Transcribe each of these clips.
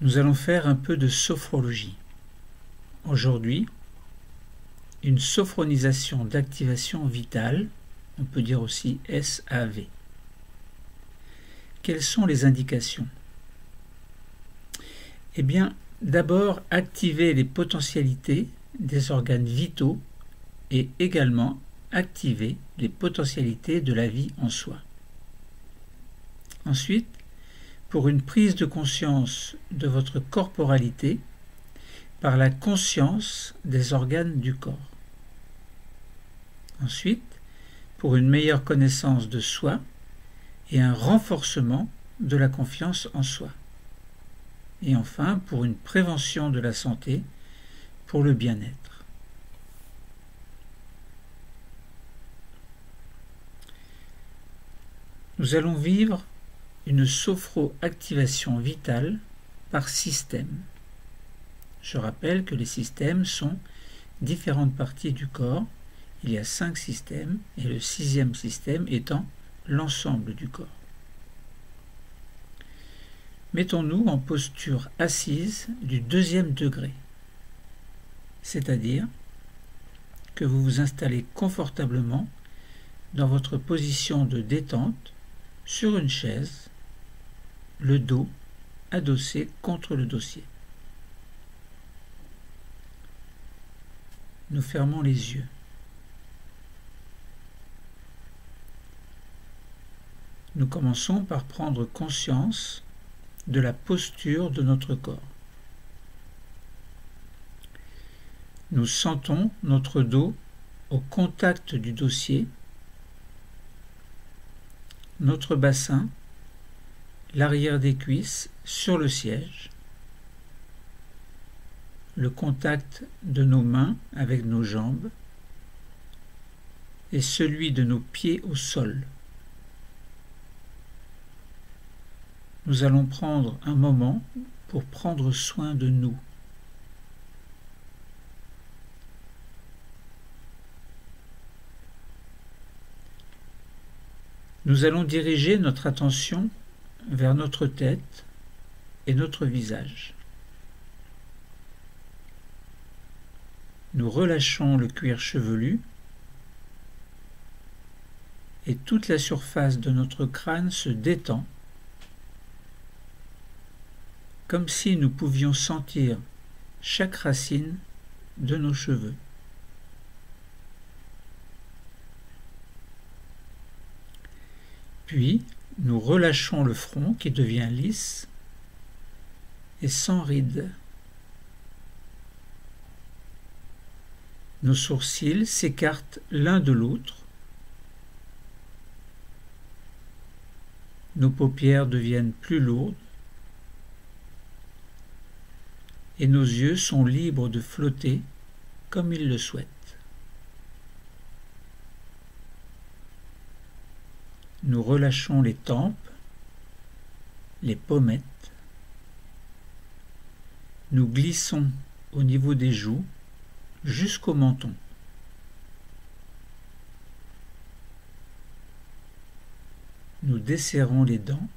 Nous allons faire un peu de sophrologie. Aujourd'hui, une sophronisation d'activation vitale, on peut dire aussi SAV. Quelles sont les indications? Eh bien, d'abord, activer les potentialités des organes vitaux et également activer les potentialités de la vie en soi. Ensuite, pour une prise de conscience de votre corporalité par la conscience des organes du corps. Ensuite, pour une meilleure connaissance de soi et un renforcement de la confiance en soi. Et enfin, pour une prévention de la santé, pour le bien-être. Nous allons vivre une sophroactivation vitale par système. Je rappelle que les systèmes sont différentes parties du corps. Il y a 5 systèmes et le 6e système étant l'ensemble du corps. Mettons-nous en posture assise du 2e degré, c'est-à-dire que vous vous installez confortablement dans votre position de détente sur une chaise, le dos adossé contre le dossier. Nous fermons les yeux. Nous commençons par prendre conscience de la posture de notre corps. Nous sentons notre dos au contact du dossier, notre bassin, l'arrière des cuisses sur le siège, le contact de nos mains avec nos jambes et celui de nos pieds au sol. Nous allons prendre un moment pour prendre soin de nous. Nous allons diriger notre attention vers notre tête et notre visage. Nous relâchons le cuir chevelu et toute la surface de notre crâne se détend, comme si nous pouvions sentir chaque racine de nos cheveux. Puis, nous relâchons le front qui devient lisse et sans rides. Nos sourcils s'écartent l'un de l'autre. Nos paupières deviennent plus lourdes. Et nos yeux sont libres de flotter comme ils le souhaitent. Nous relâchons les tempes, les pommettes. Nous glissons au niveau des joues jusqu'au menton. Nous desserrons les dents.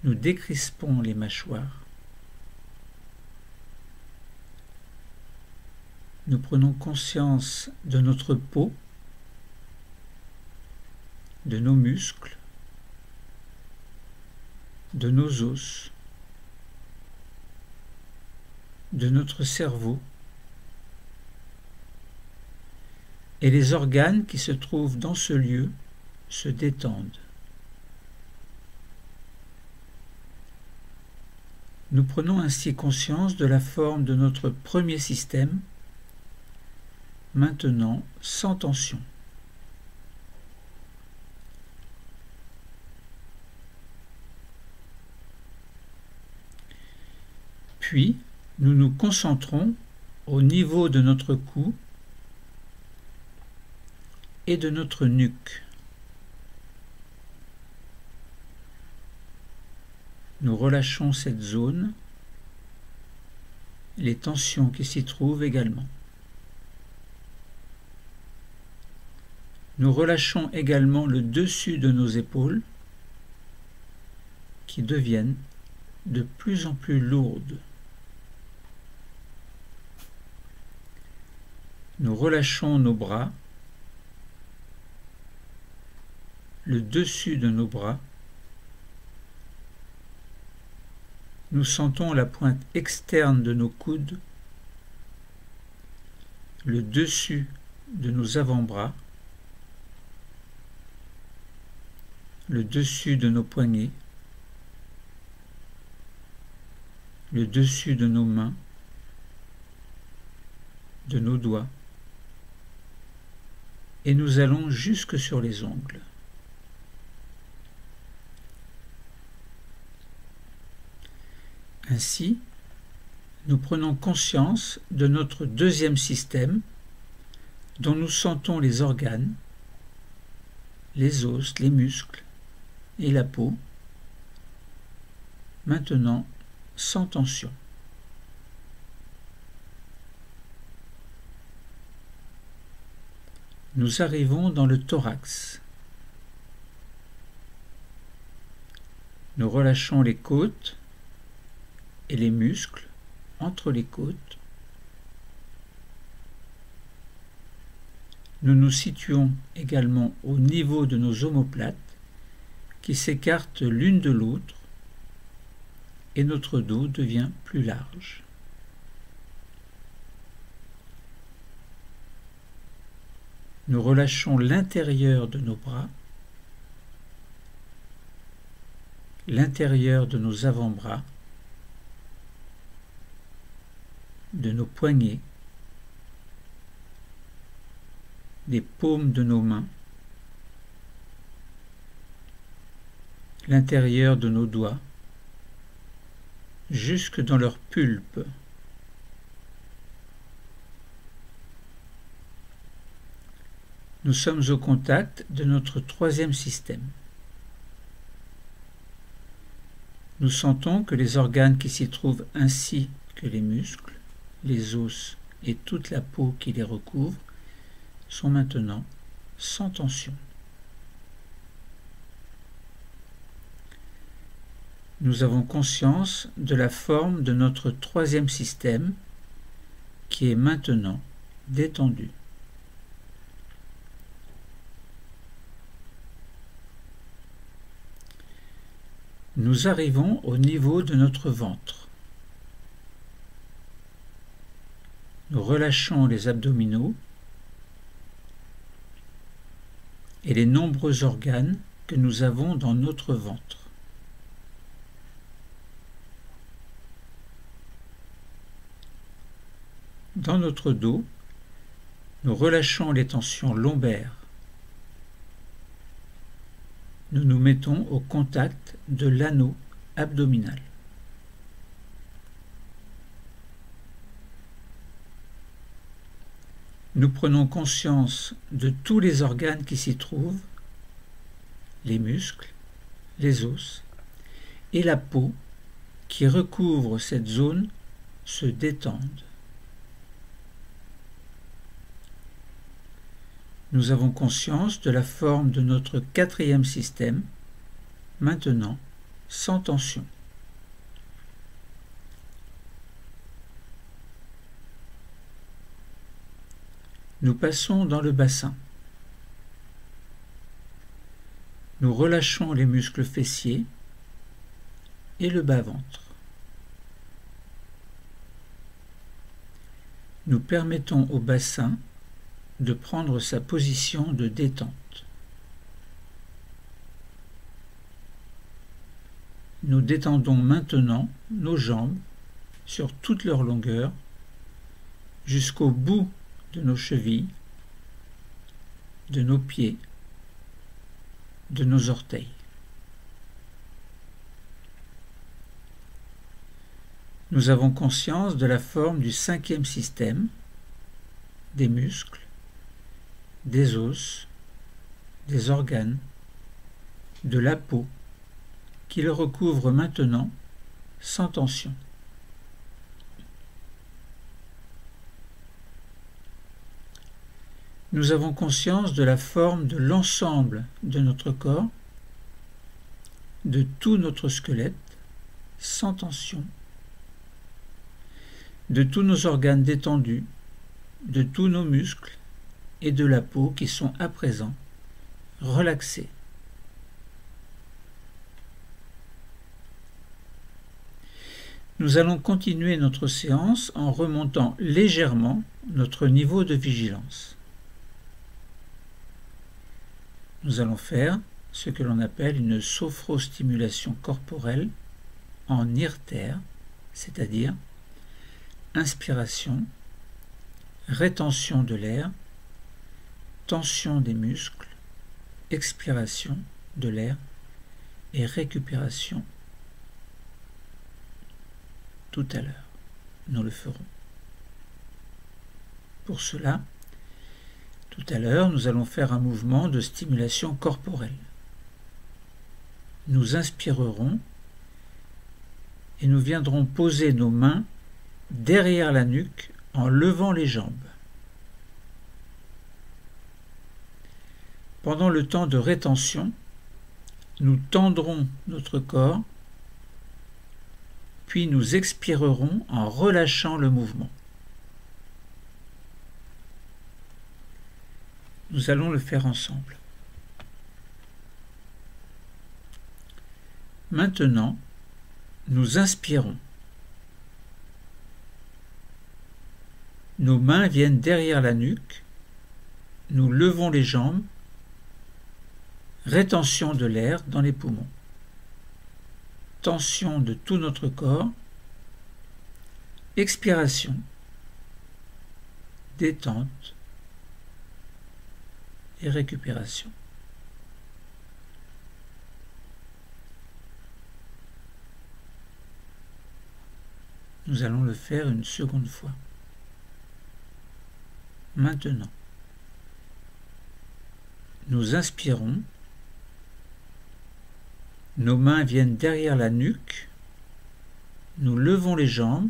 Nous décrispons les mâchoires. Nous prenons conscience de notre peau, de nos muscles, de nos os, de notre cerveau et les organes qui se trouvent dans ce lieu se détendent. Nous prenons ainsi conscience de la forme de notre premier système, maintenant sans tension. Puis, nous nous concentrons au niveau de notre cou et de notre nuque. Nous relâchons cette zone, les tensions qui s'y trouvent également. Nous relâchons également le dessus de nos épaules qui deviennent de plus en plus lourde. Nous relâchons nos bras, le dessus de nos bras. Nous sentons la pointe externe de nos coudes, le dessus de nos avant-bras, le dessus de nos poignets, le dessus de nos mains, de nos doigts, et nous allons jusque sur les ongles. Ainsi, nous prenons conscience de notre deuxième système dont nous sentons les organes, les os, les muscles et la peau, maintenant sans tension. Nous arrivons dans le thorax. Nous relâchons les côtes et les muscles entre les côtes. Nous nous situons également au niveau de nos omoplates qui s'écartent l'une de l'autre et notre dos devient plus large. Nous relâchons l'intérieur de nos bras, l'intérieur de nos avant-bras, de nos poignets, des paumes de nos mains, l'intérieur de nos doigts, jusque dans leur pulpe. Nous sommes au contact de notre troisième système. Nous sentons que les organes qui s'y trouvent ainsi que les muscles, les os et toute la peau qui les recouvre sont maintenant sans tension. Nous avons conscience de la forme de notre troisième système qui est maintenant détendu. Nous arrivons au niveau de notre ventre. Nous relâchons les abdominaux et les nombreux organes que nous avons dans notre ventre. Dans notre dos, nous relâchons les tensions lombaires. Nous nous mettons au contact de l'anneau abdominal. Nous prenons conscience de tous les organes qui s'y trouvent, les muscles, les os et la peau qui recouvre cette zone se détendent. Nous avons conscience de la forme de notre quatrième système, maintenant sans tension. Nous passons dans le bassin. Nous relâchons les muscles fessiers et le bas-ventre. Nous permettons au bassin de prendre sa position de détente. Nous détendons maintenant nos jambes sur toute leur longueur jusqu'au bout de nos chevilles, de nos pieds, de nos orteils. Nous avons conscience de la forme du cinquième système, des muscles, des os, des organes, de la peau, qui le recouvre maintenant sans tension. Nous avons conscience de la forme de l'ensemble de notre corps, de tout notre squelette, sans tension, de tous nos organes détendus, de tous nos muscles et de la peau qui sont à présent relaxés. Nous allons continuer notre séance en remontant légèrement notre niveau de vigilance. Nous allons faire ce que l'on appelle une sophrostimulation corporelle en IRTER, c'est-à-dire inspiration, rétention de l'air, tension des muscles, expiration de l'air et récupération. Tout à l'heure, nous le ferons. Pour cela, tout à l'heure, nous allons faire un mouvement de stimulation corporelle. Nous inspirerons et nous viendrons poser nos mains derrière la nuque en levant les jambes. Pendant le temps de rétention, nous tendrons notre corps, puis nous expirerons en relâchant le mouvement. Nous allons le faire ensemble. Maintenant, nous inspirons. Nos mains viennent derrière la nuque, nous levons les jambes, rétention de l'air dans les poumons, tension de tout notre corps, expiration, détente et récupération. Nous allons le faire une seconde fois. Maintenant, nous inspirons, nos mains viennent derrière la nuque, nous levons les jambes,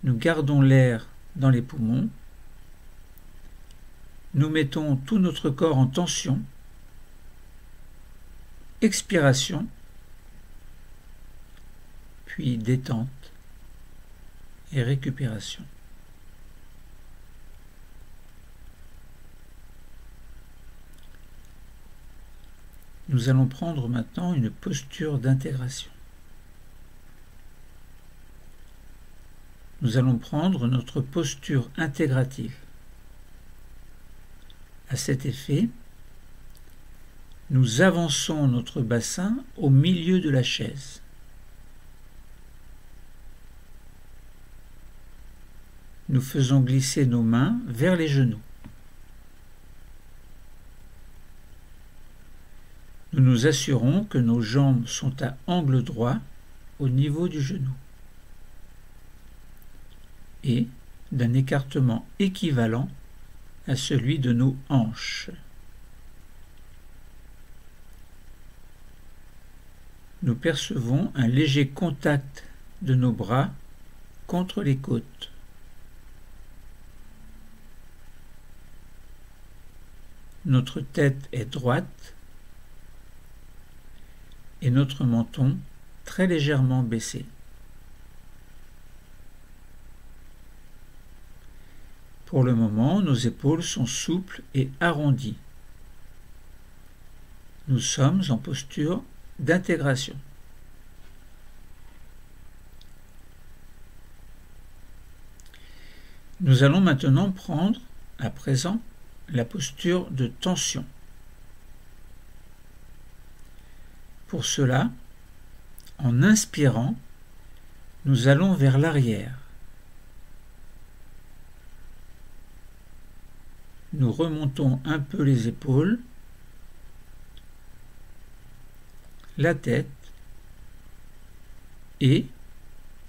nous gardons l'air dans les poumons, nous mettons tout notre corps en tension, expiration, puis détente et récupération. Nous allons prendre maintenant une posture d'intégration. Nous allons prendre notre posture intégrative. À cet effet, nous avançons notre bassin au milieu de la chaise. Nous faisons glisser nos mains vers les genoux. Nous nous assurons que nos jambes sont à angle droit au niveau du genou et d'un écartement équivalent à celui de nos hanches. Nous percevons un léger contact de nos bras contre les côtes. Notre tête est droite et notre menton très légèrement baissé. Pour le moment, nos épaules sont souples et arrondies. Nous sommes en posture d'intégration. Nous allons maintenant prendre, à présent, la posture de tension. Pour cela, en inspirant, nous allons vers l'arrière. Nous remontons un peu les épaules, la tête, et,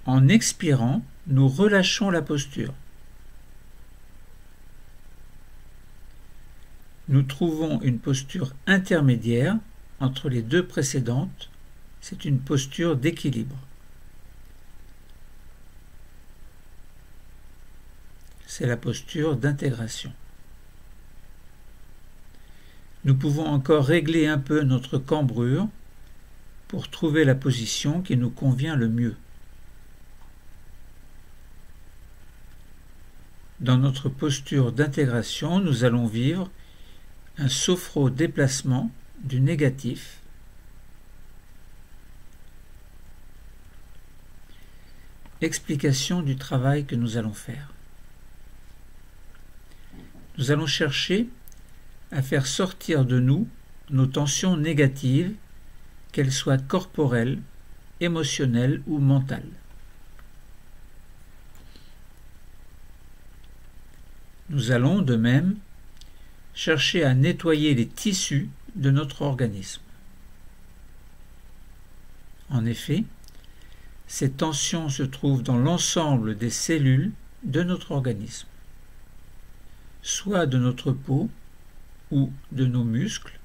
en expirant, nous relâchons la posture. Nous trouvons une posture intermédiaire entre les deux précédentes, c'est une posture d'équilibre. C'est la posture d'intégration. Nous pouvons encore régler un peu notre cambrure pour trouver la position qui nous convient le mieux. Dans notre posture d'intégration, nous allons vivre un sophro-déplacement du négatif explication du travail que nous allons faire. Nous allons chercher à faire sortir de nous nos tensions négatives, qu'elles soient corporelles, émotionnelles ou mentales. Nous allons, de même, chercher à nettoyer les tissus de notre organisme. En effet, ces tensions se trouvent dans l'ensemble des cellules de notre organisme, soit de notre peau ou de nos muscles,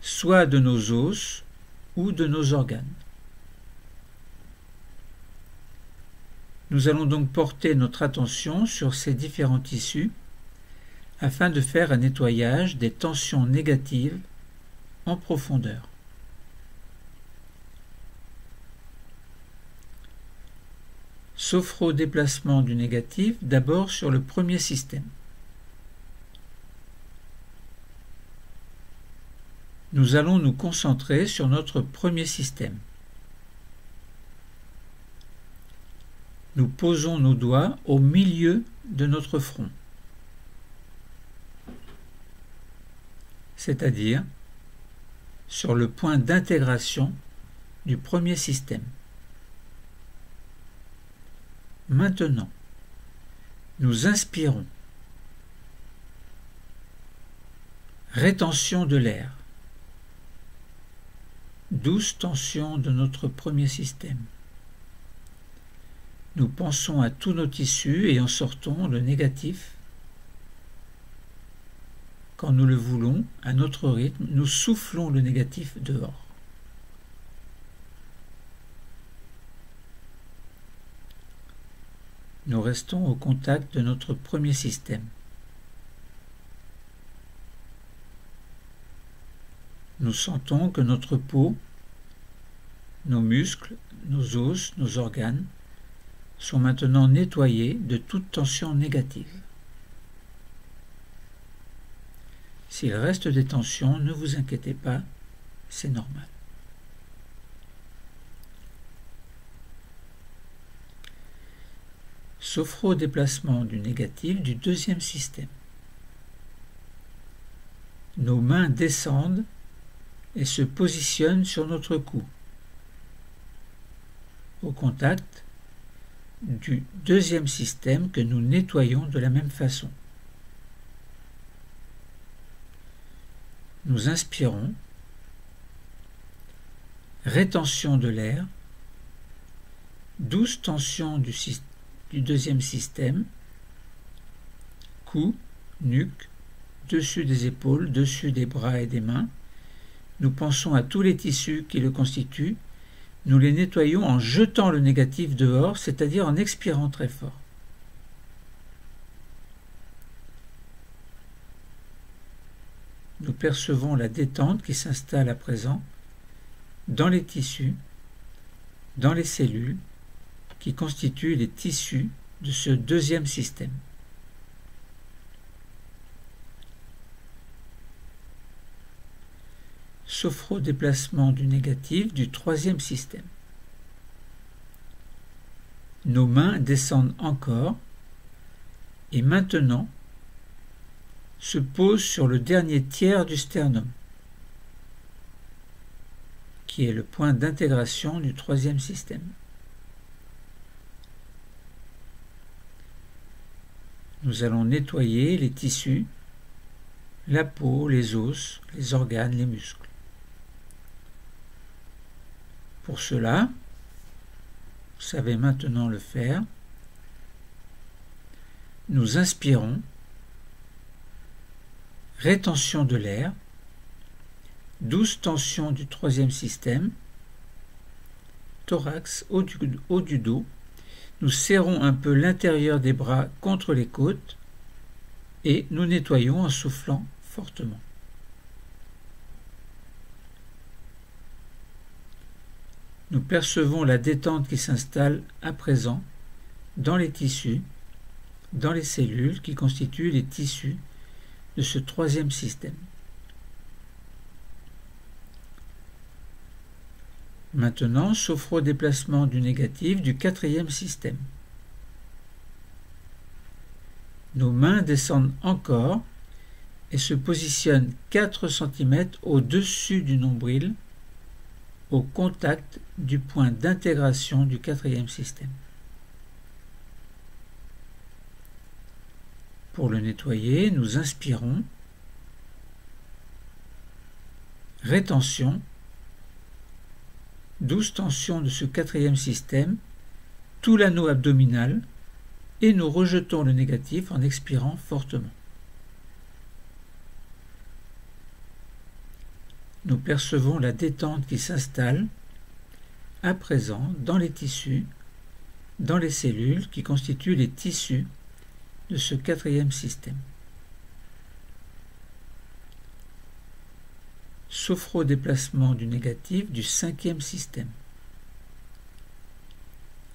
soit de nos os ou de nos organes. Nous allons donc porter notre attention sur ces différents tissus afin de faire un nettoyage des tensions négatives en profondeur. Sophro-déplacement du négatif, d'abord sur le premier système. Nous allons nous concentrer sur notre premier système. Nous posons nos doigts au milieu de notre front, c'est-à-dire sur le point d'intégration du premier système. Maintenant, nous inspirons. Rétention de l'air. Douce tension de notre premier système. Nous pensons à tous nos tissus et en sortons le négatif. Quand nous le voulons, à notre rythme, nous soufflons le négatif dehors. Nous restons au contact de notre premier système. Nous sentons que notre peau, nos muscles, nos os, nos organes sont maintenant nettoyés de toute tension négative. S'il reste des tensions, ne vous inquiétez pas, c'est normal. Sophro-déplacement du négatif du deuxième système. Nos mains descendent et se positionnent sur notre cou, au contact du deuxième système que nous nettoyons de la même façon. Nous inspirons, rétention de l'air, douce tension du deuxième système, cou, nuque, dessus des épaules, dessus des bras et des mains. Nous pensons à tous les tissus qui le constituent. Nous les nettoyons en jetant le négatif dehors, c'est-à-dire en expirant très fort. Nous percevons la détente qui s'installe à présent dans les tissus, dans les cellules qui constituent les tissus de ce deuxième système. Sophro-déplacement du négatif du troisième système. Nos mains descendent encore et maintenant se posent sur le dernier tiers du sternum, qui est le point d'intégration du troisième système. Nous allons nettoyer les tissus, la peau, les os, les organes, les muscles. Pour cela, vous savez maintenant le faire. Nous inspirons, rétention de l'air, douce tension du troisième système, thorax, haut du dos. Nous serrons un peu l'intérieur des bras contre les côtes et nous nettoyons en soufflant fortement. nous percevons la détente qui s'installe à présent dans les tissus, dans les cellules qui constituent les tissus de ce troisième système. Maintenant, sophrodéplacement du négatif du quatrième système. Nos mains descendent encore et se positionnent 4 cm au-dessus du nombril, au contact du point d'intégration du quatrième système. Pour le nettoyer, nous inspirons, rétention, douce tension de ce quatrième système, tout l'anneau abdominal, et nous rejetons le négatif en expirant fortement. Nous percevons la détente qui s'installe à présent dans les tissus, dans les cellules qui constituent les tissus de ce quatrième système. Sophrodéplacement du négatif du cinquième système.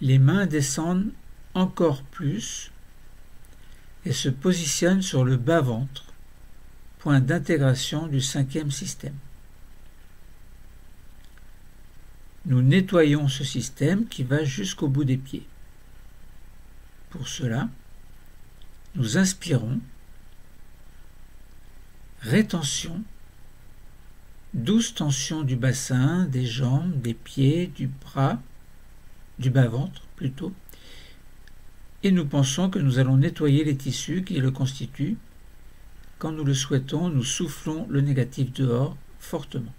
Les mains descendent encore plus et se positionnent sur le bas-ventre, point d'intégration du cinquième système. Nous nettoyons ce système qui va jusqu'au bout des pieds. Pour cela, nous inspirons, rétention, douce tension du bassin, des jambes, des pieds, du bras, du bas-ventre plutôt, et nous pensons que nous allons nettoyer les tissus qui le constituent. Quand nous le souhaitons, nous soufflons le négatif dehors fortement.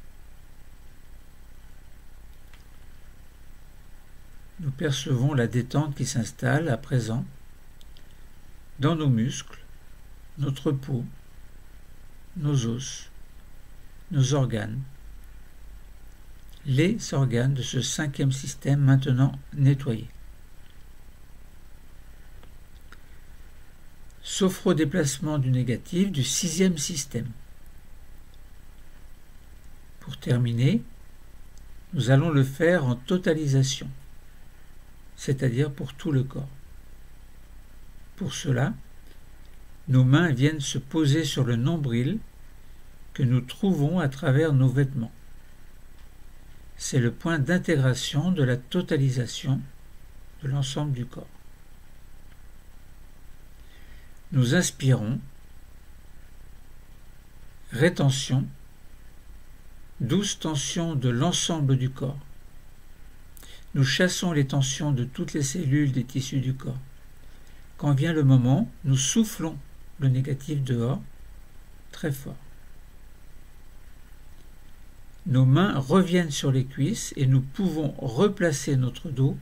Nous percevons la détente qui s'installe à présent dans nos muscles, notre peau, nos os, nos organes, les organes de ce cinquième système maintenant nettoyés. Sophrodéplacement du négatif du sixième système. Pour terminer, nous allons le faire en totalisation, c'est-à-dire pour tout le corps. Pour cela, nos mains viennent se poser sur le nombril que nous trouvons à travers nos vêtements. C'est le point d'intégration de la totalisation de l'ensemble du corps. Nous inspirons, rétention, douce tension de l'ensemble du corps. Nous chassons les tensions de toutes les cellules des tissus du corps. Quand vient le moment, nous soufflons le négatif dehors très fort. Nos mains reviennent sur les cuisses et nous pouvons replacer notre dos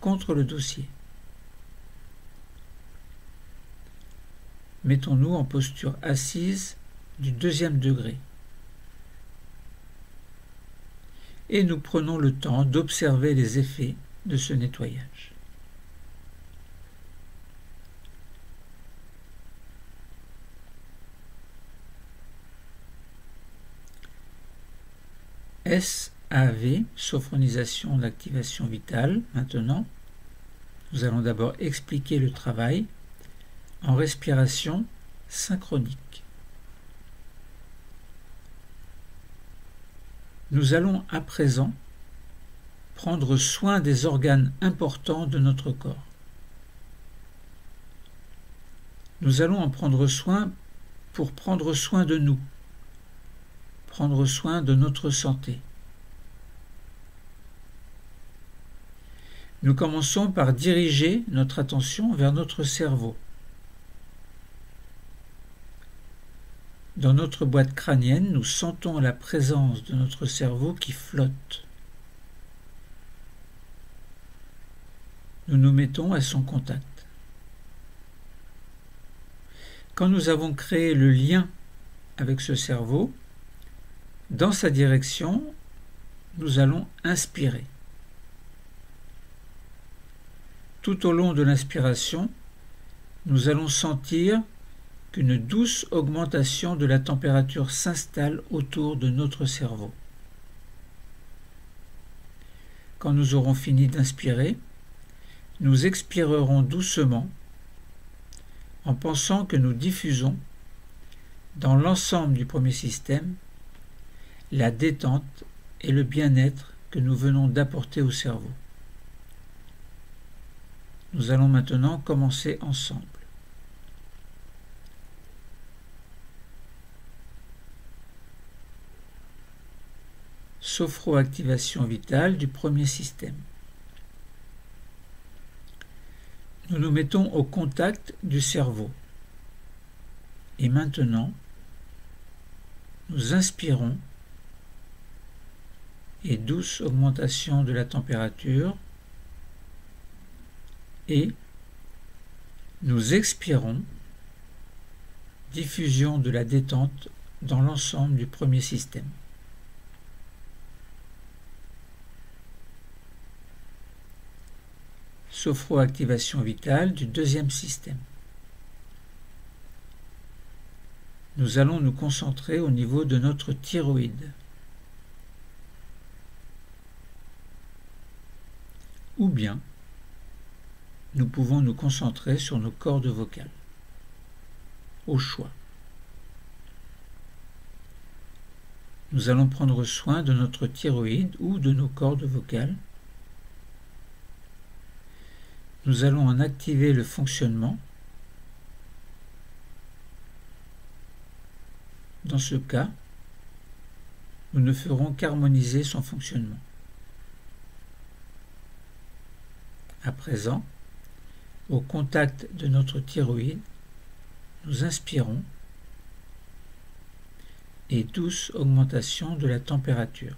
contre le dossier. Mettons-nous en posture assise du deuxième degré. Et nous prenons le temps d'observer les effets de ce nettoyage. SAV, sophronisation d'activation vitale. Maintenant, nous allons d'abord expliquer le travail en respiration synchronique. Nous allons à présent prendre soin des organes importants de notre corps. Nous allons en prendre soin pour prendre soin de nous, prendre soin de notre santé. Nous commençons par diriger notre attention vers notre cerveau. Dans notre boîte crânienne, nous sentons la présence de notre cerveau qui flotte. Nous nous mettons à son contact. Quand nous avons créé le lien avec ce cerveau, dans sa direction, nous allons inspirer. Tout au long de l'inspiration, nous allons sentir qu'une douce augmentation de la température s'installe autour de notre cerveau. Quand nous aurons fini d'inspirer, nous expirerons doucement en pensant que nous diffusons dans l'ensemble du premier système la détente et le bien-être que nous venons d'apporter au cerveau. Nous allons maintenant commencer ensemble. Sophroactivation vitale du premier système. Nous nous mettons au contact du cerveau. Et maintenant, nous inspirons et douce augmentation de la température et nous expirons diffusion de la détente dans l'ensemble du premier système. Sophroactivation vitale du deuxième système. Nous allons nous concentrer au niveau de notre thyroïde. Ou bien, nous pouvons nous concentrer sur nos cordes vocales. Au choix. Nous allons prendre soin de notre thyroïde ou de nos cordes vocales. Nous allons en activer le fonctionnement. Dans ce cas, nous ne ferons qu'harmoniser son fonctionnement. À présent, au contact de notre thyroïde, nous inspirons et douce augmentation de la température.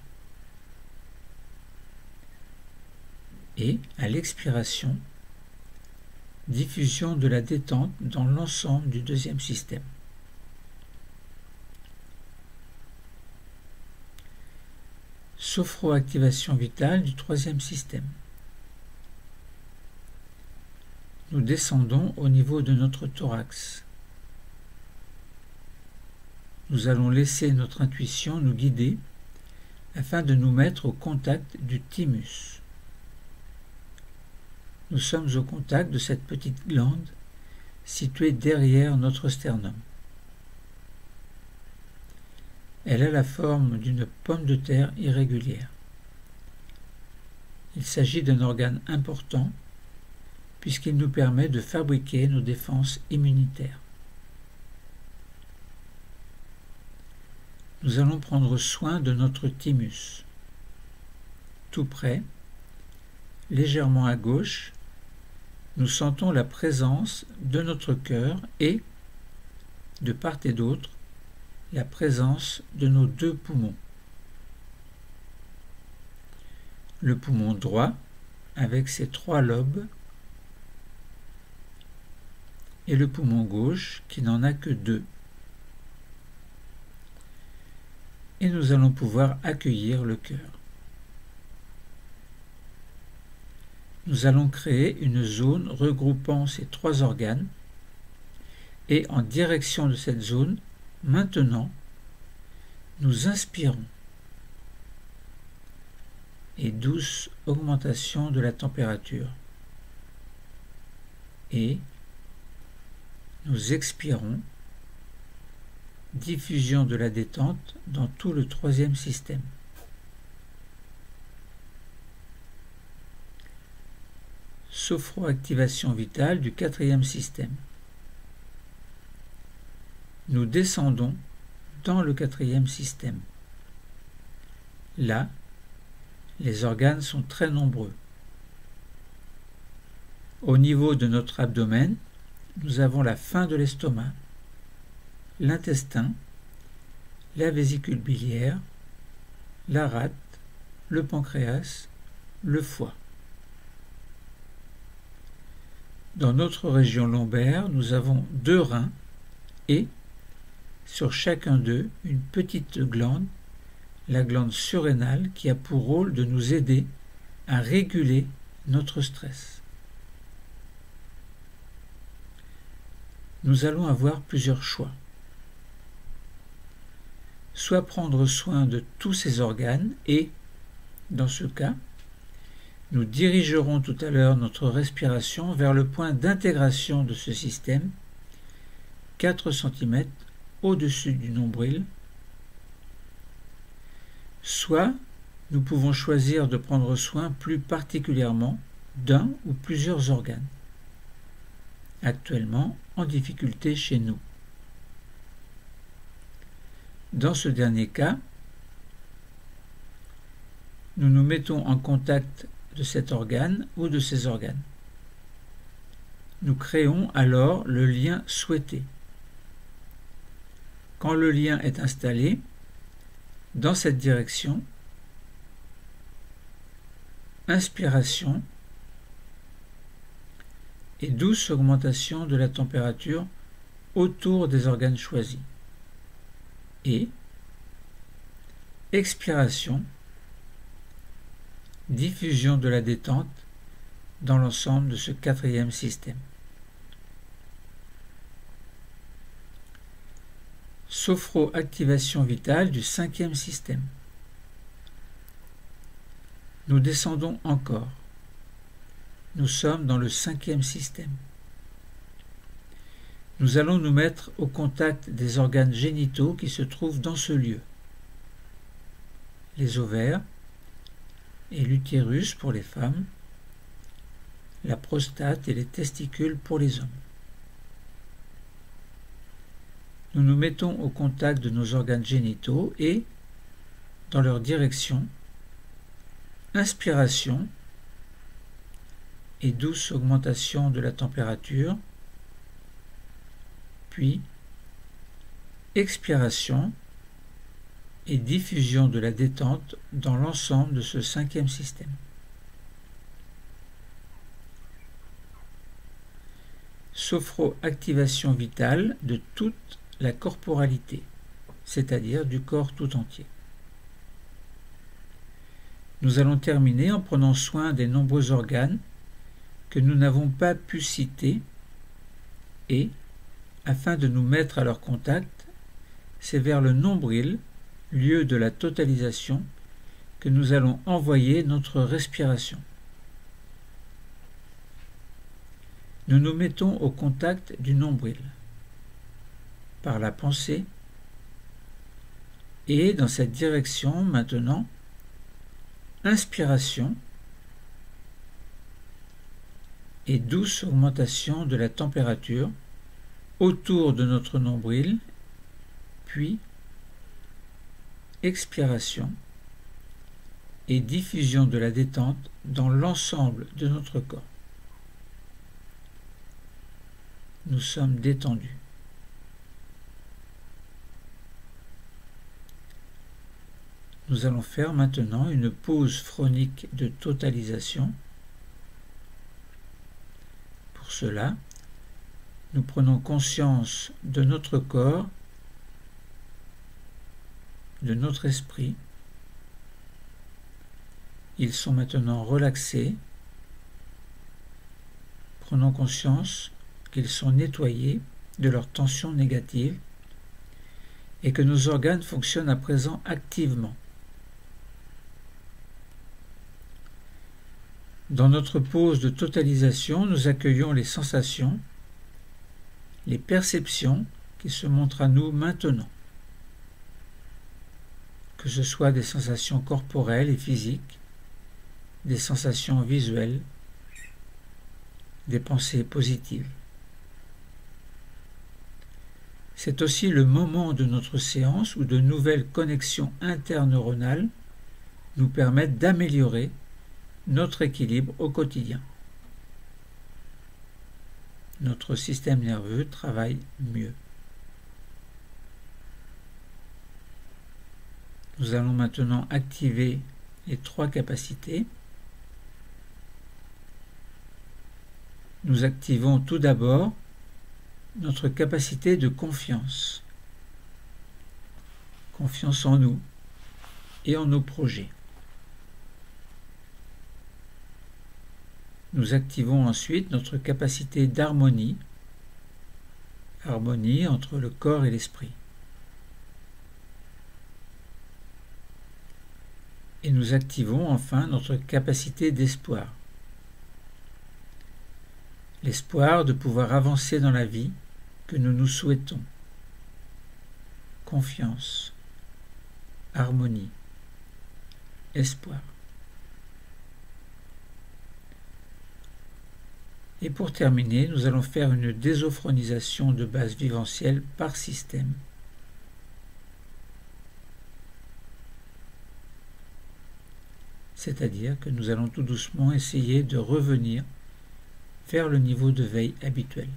Et à l'expiration, diffusion de la détente dans l'ensemble du deuxième système. Sophroactivation vitale du troisième système. Nous descendons au niveau de notre thorax. Nous allons laisser notre intuition nous guider afin de nous mettre au contact du thymus. Nous sommes au contact de cette petite glande située derrière notre sternum. Elle a la forme d'une pomme de terre irrégulière. Il s'agit d'un organe important puisqu'il nous permet de fabriquer nos défenses immunitaires. Nous allons prendre soin de notre thymus. Tout près, légèrement à gauche, nous sentons la présence de notre cœur et, de part et d'autre, la présence de nos deux poumons. Le poumon droit, avec ses 3 lobes, et le poumon gauche, qui n'en a que 2. Et nous allons pouvoir accueillir le cœur. Nous allons créer une zone regroupant ces 3 organes et en direction de cette zone, maintenant, nous inspirons et douce augmentation de la température et nous expirons diffusion de la détente dans tout le troisième système. Sophroactivation vitale du quatrième système. Nous descendons dans le quatrième système. Là, les organes sont très nombreux. Au niveau de notre abdomen, nous avons la fin de l'estomac, l'intestin, la vésicule biliaire, la rate, le pancréas, le foie. Dans notre région lombaire, nous avons 2 reins et, sur chacun d'eux, une petite glande, la glande surrénale, qui a pour rôle de nous aider à réguler notre stress. Nous allons avoir plusieurs choix. Soit prendre soin de tous ces organes et, dans ce cas, Nous dirigerons tout à l'heure notre respiration vers le point d'intégration de ce système, 4 cm au-dessus du nombril. Soit nous pouvons choisir de prendre soin plus particulièrement d'un ou plusieurs organes, actuellement en difficulté chez nous. Dans ce dernier cas, nous nous mettons en contact de cet organe ou de ces organes. Nous créons alors le lien souhaité. Quand le lien est installé, dans cette direction, inspiration et douce augmentation de la température autour des organes choisis. Et expiration, diffusion de la détente dans l'ensemble de ce quatrième système. Sophro-activation vitale du cinquième système. Nous descendons encore. Nous sommes dans le cinquième système. Nous allons nous mettre au contact des organes génitaux qui se trouvent dans ce lieu. Les ovaires et l'utérus pour les femmes, la prostate et les testicules pour les hommes. Nous nous mettons au contact de nos organes génitaux et, dans leur direction, inspiration et douce augmentation de la température, puis expiration et diffusion de la détente dans l'ensemble de ce cinquième système. Sophro-activation vitale de toute la corporalité, c'est-à-dire du corps tout entier. Nous allons terminer en prenant soin des nombreux organes que nous n'avons pas pu citer et, afin de nous mettre à leur contact, c'est vers le nombril, lieu de la totalisation, que nous allons envoyer notre respiration. Nous nous mettons au contact du nombril par la pensée et dans cette direction maintenant, inspiration et douce augmentation de la température autour de notre nombril, puis expiration et diffusion de la détente dans l'ensemble de notre corps. Nous sommes détendus. Nous allons faire maintenant une pause phronique de totalisation. Pour cela, nous prenons conscience de notre corps, de notre esprit. Ils sont maintenant relaxés. Prenons conscience qu'ils sont nettoyés de leurs tensions négatives et que nos organes fonctionnent à présent activement. Dans notre pause de totalisation, nous accueillons les sensations, les perceptions qui se montrent à nous maintenant, que ce soit des sensations corporelles et physiques, des sensations visuelles, des pensées positives. C'est aussi le moment de notre séance où de nouvelles connexions interneuronales nous permettent d'améliorer notre équilibre au quotidien. Notre système nerveux travaille mieux. Nous allons maintenant activer les 3 capacités. Nous activons tout d'abord notre capacité de confiance. Confiance en nous et en nos projets. Nous activons ensuite notre capacité d'harmonie, harmonie entre le corps et l'esprit. Et nous activons enfin notre capacité d'espoir. L'espoir de pouvoir avancer dans la vie que nous nous souhaitons. Confiance, harmonie, espoir. Et pour terminer, nous allons faire une désophronisation de base viventielle par système. C'est-à-dire que nous allons tout doucement essayer de revenir vers le niveau de veille habituel.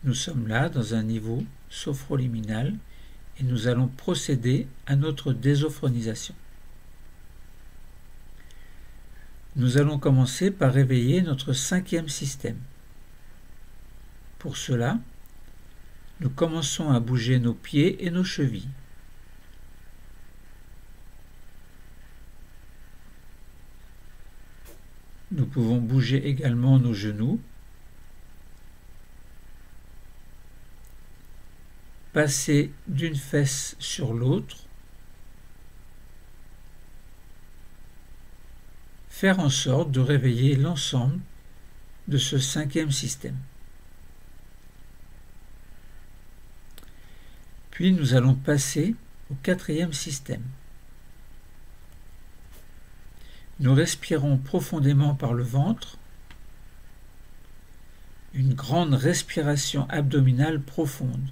Nous sommes là dans un niveau sophroliminal et nous allons procéder à notre désophronisation. Nous allons commencer par réveiller notre 5e système. Pour cela, nous commençons à bouger nos pieds et nos chevilles. Nous pouvons bouger également nos genoux, passer d'une fesse sur l'autre, faire en sorte de réveiller l'ensemble de ce 5e système. Puis nous allons passer au 4e système. Nous respirons profondément par le ventre, une grande respiration abdominale profonde.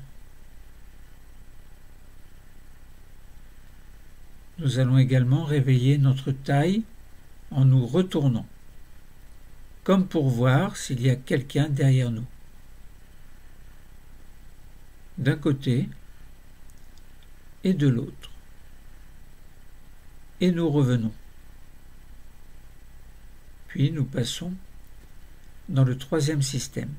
Nous allons également réveiller notre taille en nous retournant, comme pour voir s'il y a quelqu'un derrière nous. D'un côté et de l'autre. Et nous revenons. Puis nous passons dans le 3e système.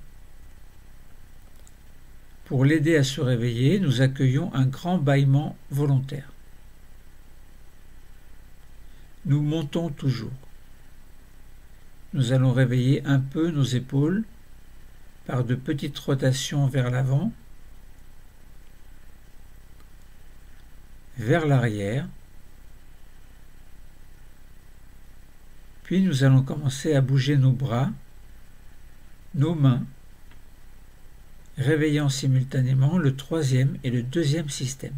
Pour l'aider à se réveiller, nous accueillons un grand bâillement volontaire. Nous montons toujours. Nous allons réveiller un peu nos épaules par de petites rotations vers l'avant, vers l'arrière. Puis nous allons commencer à bouger nos bras, nos mains, réveillant simultanément le 3e et le 2e système.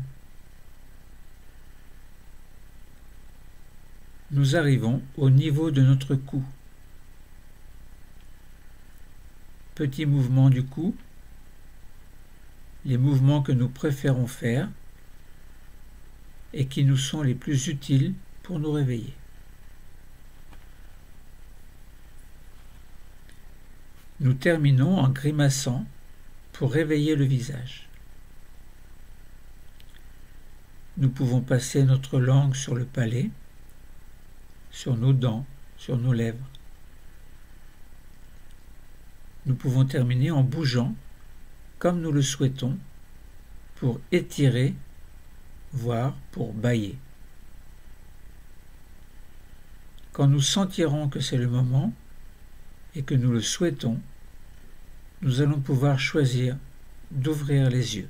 Nous arrivons au niveau de notre cou. Petit mouvement du cou, les mouvements que nous préférons faire et qui nous sont les plus utiles pour nous réveiller. Nous terminons en grimaçant pour réveiller le visage. Nous pouvons passer notre langue sur le palais, sur nos dents, sur nos lèvres. Nous pouvons terminer en bougeant, comme nous le souhaitons, pour étirer, voire pour bâiller. Quand nous sentirons que c'est le moment et que nous le souhaitons, nous allons pouvoir choisir d'ouvrir les yeux.